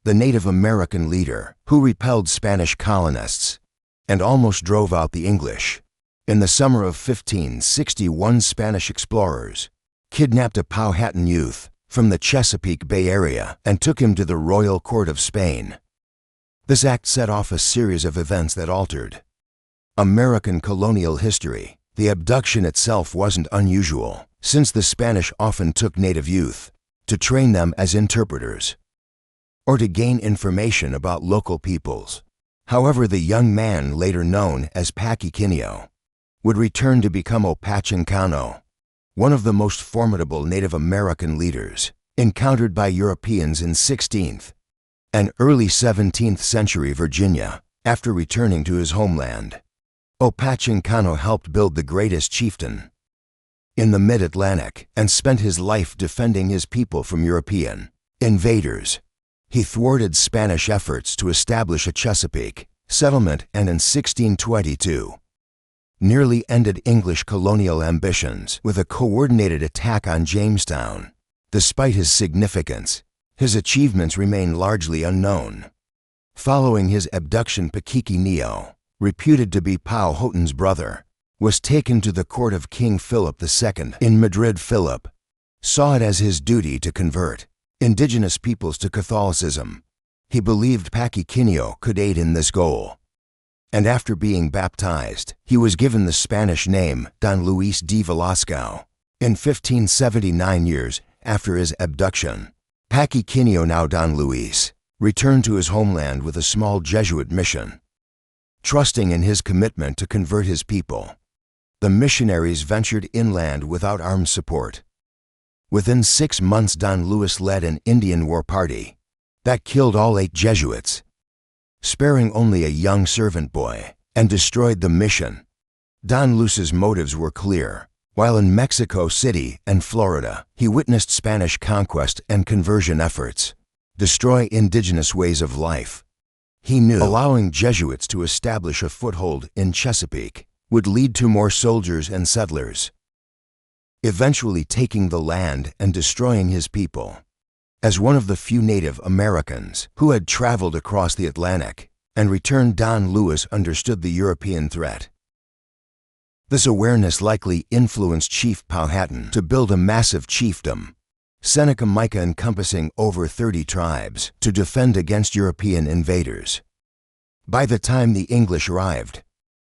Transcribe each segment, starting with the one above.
the Native American leader who repelled Spanish colonists and almost drove out the English. In the summer of 1561, Spanish explorers kidnapped a Powhatan youth from the Chesapeake Bay Area and took him to the royal court of Spain. This act set off a series of events that altered American colonial history. The abduction itself wasn't unusual, since the Spanish often took native youth to train them as interpreters or to gain information about local peoples. However, the young man, later known as Opechancanough, would return to become Opechancanough, one of the most formidable Native American leaders encountered by Europeans in 16th and early 17th century Virginia. After returning to his homeland, Opechancanough helped build the greatest chieftain in the Mid-Atlantic and spent his life defending his people from European invaders. He thwarted Spanish efforts to establish a Chesapeake settlement and in 1622 nearly ended English colonial ambitions with a coordinated attack on Jamestown. Despite his significance, his achievements remain largely unknown. Following his abduction, Opechancanough, reputed to be Powhatan's brother, was taken to the court of King Philip II in Madrid. Philip saw it as his duty to convert indigenous peoples to Catholicism. He believed Opechancanough could aid in this goal, and after being baptized, he was given the Spanish name Don Luis de Velasco. In 1579, years after his abduction, Opechancanough, now Don Luis, returned to his homeland with a small Jesuit mission. Trusting in his commitment to convert his people, the missionaries ventured inland without armed support. Within 6 months, Don Luis led an Indian war party that killed all 8 Jesuits, sparing only a young servant boy, and destroyed the mission. Don Luis's motives were clear. While in Mexico City and Florida, he witnessed Spanish conquest and conversion efforts destroy indigenous ways of life. He knew allowing Jesuits to establish a foothold in Chesapeake would lead to more soldiers and settlers, eventually taking the land and destroying his people. As one of the few Native Americans who had traveled across the Atlantic and returned, Don Luis understood the European threat. This awareness likely influenced Chief Powhatan to build a massive chiefdom, Seneca Mica, encompassing over 30 tribes, to defend against European invaders. By the time the English arrived,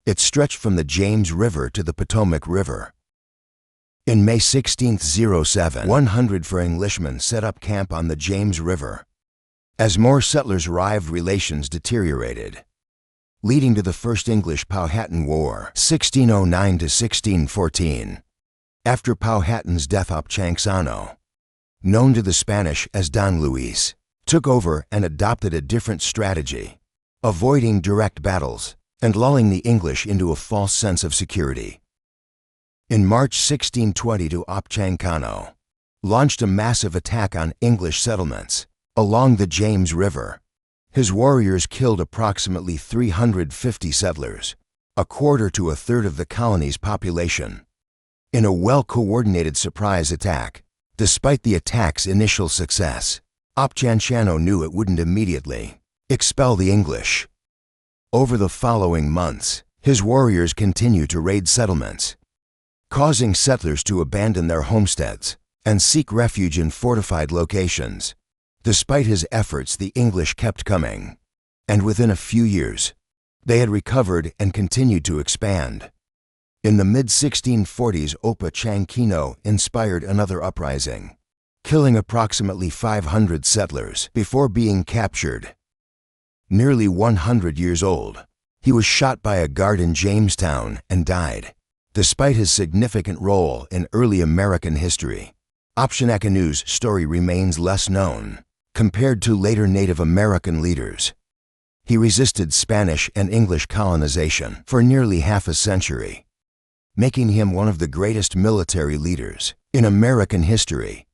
it stretched from the James River to the Potomac River. In May 1607, 100 Englishmen set up camp on the James River. As more settlers arrived, relations deteriorated, leading to the First English-Powhatan War, 1609 to 1614. After Powhatan's death, Opechancanough, known to the Spanish as Don Luis, took over and adopted a different strategy, avoiding direct battles and lulling the English into a false sense of security. In March 1620, Opechancanough launched a massive attack on English settlements along the James River. His warriors killed approximately 350 settlers, a quarter to a third of the colony's population, in a well-coordinated surprise attack. Despite the attack's initial success, Opechancanough knew it wouldn't immediately expel the English. Over the following months, his warriors continued to raid settlements, causing settlers to abandon their homesteads and seek refuge in fortified locations. Despite his efforts, the English kept coming, and within a few years, they had recovered and continued to expand. In the mid-1640s, Opechancanough inspired another uprising, killing approximately 500 settlers before being captured. Nearly 100 years old, he was shot by a guard in Jamestown and died. Despite his significant role in early American history, Opechancanoug's story remains less known compared to later Native American leaders. He resisted Spanish and English colonization for nearly half a century, making him one of the greatest military leaders in American history.